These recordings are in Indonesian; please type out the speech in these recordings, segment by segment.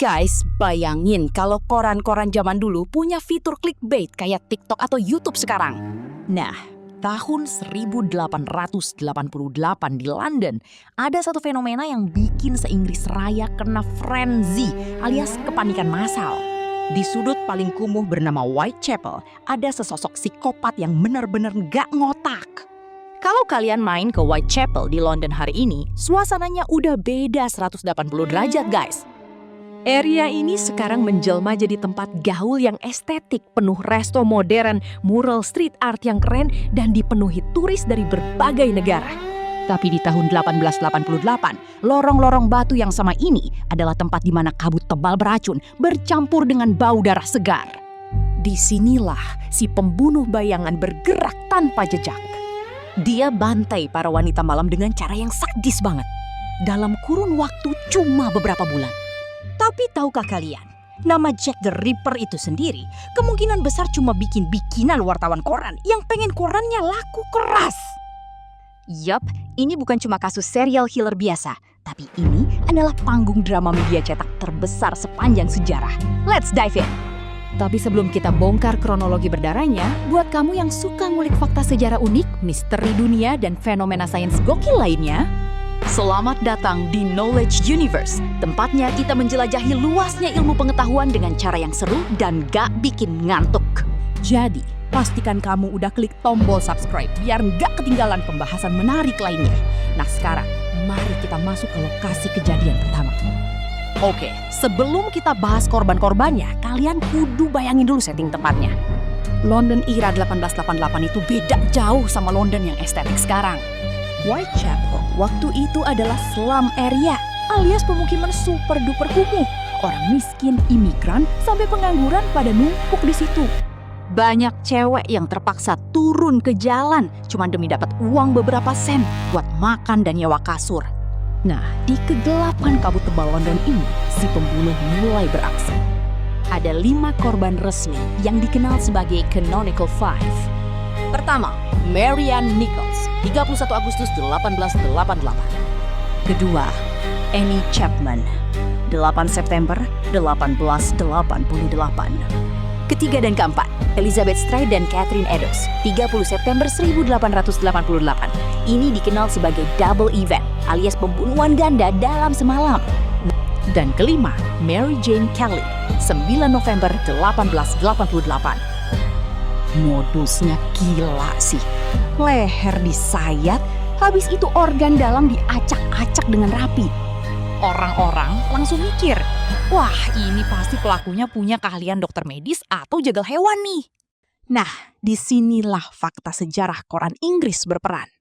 Guys, bayangin kalau koran-koran zaman dulu punya fitur clickbait kayak TikTok atau YouTube sekarang. Nah, tahun 1888 di London, ada satu fenomena yang bikin se-Inggris Raya kena frenzy alias kepanikan massal. Di sudut paling kumuh bernama Whitechapel, ada sesosok psikopat yang benar-benar gak ngotak. Kalau kalian main ke Whitechapel di London hari ini, suasananya udah beda 180 derajat guys. Area ini sekarang menjelma jadi tempat gaul yang estetik, penuh resto modern, mural street art yang keren, dan dipenuhi turis dari berbagai negara. Tapi di tahun 1888, lorong-lorong batu yang sama ini adalah tempat di mana kabut tebal beracun bercampur dengan bau darah segar. Disinilah si pembunuh bayangan bergerak tanpa jejak. Dia bantai para wanita malam dengan cara yang sadis banget. Dalam kurun waktu cuma beberapa bulan. Tapi tahukah kalian, nama Jack the Ripper itu sendiri kemungkinan besar cuma bikin-bikinan wartawan koran yang pengen korannya laku keras. Yup, ini bukan cuma kasus serial killer biasa, tapi ini adalah panggung drama media cetak terbesar sepanjang sejarah. Let's dive in! Tapi sebelum kita bongkar kronologi berdarahnya, buat kamu yang suka ngulik fakta sejarah unik, misteri dunia, dan fenomena sains gokil lainnya, selamat datang di Knowledge Universe, tempatnya kita menjelajahi luasnya ilmu pengetahuan dengan cara yang seru dan gak bikin ngantuk. Jadi, pastikan kamu udah klik tombol subscribe biar gak ketinggalan pembahasan menarik lainnya. Nah sekarang, mari kita masuk ke lokasi kejadian pertama. Oke, sebelum kita bahas korban-korbannya, kalian kudu bayangin dulu setting tempatnya. London era 1888 itu beda jauh sama London yang estetik sekarang. Whitechapel waktu itu adalah slum area, alias pemukiman super duper kumuh. Orang miskin, imigran, sampai pengangguran pada numpuk di situ. Banyak cewek yang terpaksa turun ke jalan cuma demi dapat uang beberapa sen buat makan dan nyewa kasur. Nah, di kegelapan kabut tebal London ini, si pembunuh mulai beraksi. Ada 5 korban resmi yang dikenal sebagai Canonical Five. Pertama, Marianne Nichols, 31 Agustus 1888. Kedua, Annie Chapman, 8 September 1888. Ketiga dan keempat, Elizabeth Stride dan Catherine Eddowes, 30 September 1888. Ini dikenal sebagai double event, alias pembunuhan ganda dalam semalam. Dan kelima, Mary Jane Kelly, 9 November 1888. Modusnya gila sih. Leher disayat, habis itu organ dalam diacak-acak dengan rapi. Orang-orang langsung mikir, wah ini pasti pelakunya punya keahlian dokter medis atau jagal hewan nih. Nah, disinilah fakta sejarah koran Inggris berperan.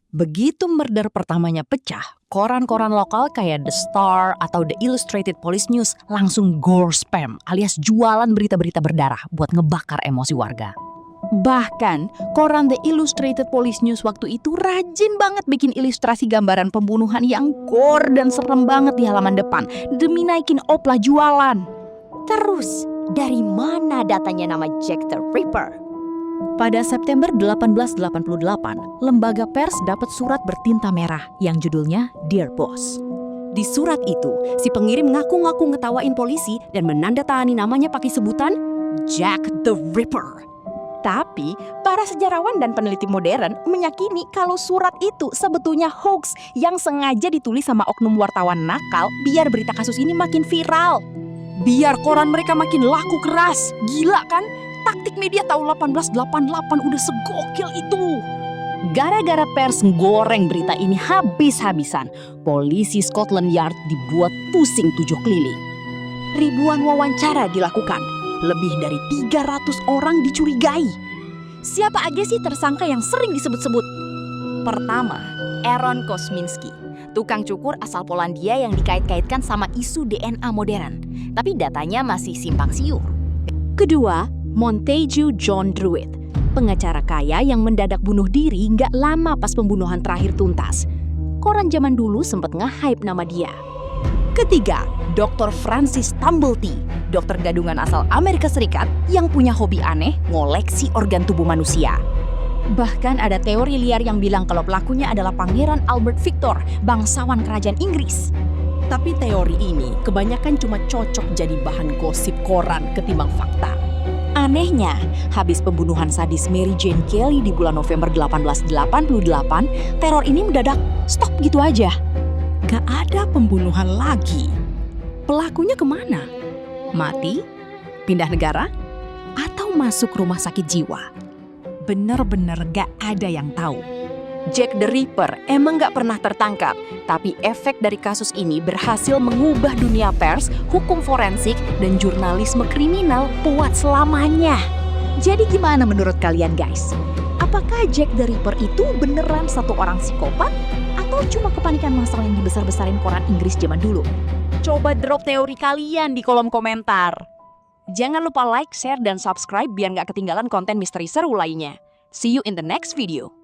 Begitu murder pertamanya pecah, koran-koran lokal kayak The Star atau The Illustrated Police News langsung gore spam alias jualan berita-berita berdarah buat ngebakar emosi warga. Bahkan, koran The Illustrated Police News waktu itu rajin banget bikin ilustrasi gambaran pembunuhan yang gore dan serem banget di halaman depan demi naikin oplah jualan. Terus, dari mana datanya nama Jack the Ripper? Pada September 1888, lembaga pers dapat surat bertinta merah yang judulnya Dear Boss. Di surat itu, si pengirim ngaku-ngaku ngetawain polisi dan menandatangani namanya pakai sebutan Jack the Ripper. Tapi, para sejarawan dan peneliti modern meyakini kalau surat itu sebetulnya hoax yang sengaja ditulis sama oknum wartawan nakal biar berita kasus ini makin viral. Biar koran mereka makin laku keras. Gila kan? Taktik media tahun 1888 udah segokil itu. Gara-gara pers goreng berita ini habis-habisan, polisi Scotland Yard dibuat pusing 7 keliling. Ribuan wawancara dilakukan, lebih dari 300 orang dicurigai. Siapa aja sih tersangka yang sering disebut-sebut? Pertama, Aaron Kosminski, tukang cukur asal Polandia yang dikait-kaitkan sama isu DNA modern, tapi datanya masih simpang siur. Kedua, Montague John Druitt, pengacara kaya yang mendadak bunuh diri nggak lama pas pembunuhan terakhir tuntas. Koran zaman dulu sempat nge-hype nama dia. Ketiga, Dr. Francis Tumblety, dokter gadungan asal Amerika Serikat yang punya hobi aneh ngoleksi organ tubuh manusia. Bahkan ada teori liar yang bilang kalau pelakunya adalah Pangeran Albert Victor, bangsawan kerajaan Inggris. Tapi teori ini kebanyakan cuma cocok jadi bahan gosip koran ketimbang fakta. Anehnya, habis pembunuhan sadis Mary Jane Kelly di bulan November 1888, teror ini mendadak stop gitu aja. Gak ada pembunuhan lagi. Pelakunya kemana? Mati? Pindah negara? Atau masuk rumah sakit jiwa? Bener-bener gak ada yang tahu. Jack the Ripper emang gak pernah tertangkap, tapi efek dari kasus ini berhasil mengubah dunia pers, hukum forensik, dan jurnalisme kriminal buat selamanya. Jadi gimana menurut kalian guys? Apakah Jack the Ripper itu beneran satu orang psikopat? Atau cuma kepanikan masalah yang dibesar-besarin koran Inggris zaman dulu? Coba drop teori kalian di kolom komentar. Jangan lupa like, share, dan subscribe biar gak ketinggalan konten misteri seru lainnya. See you in the next video.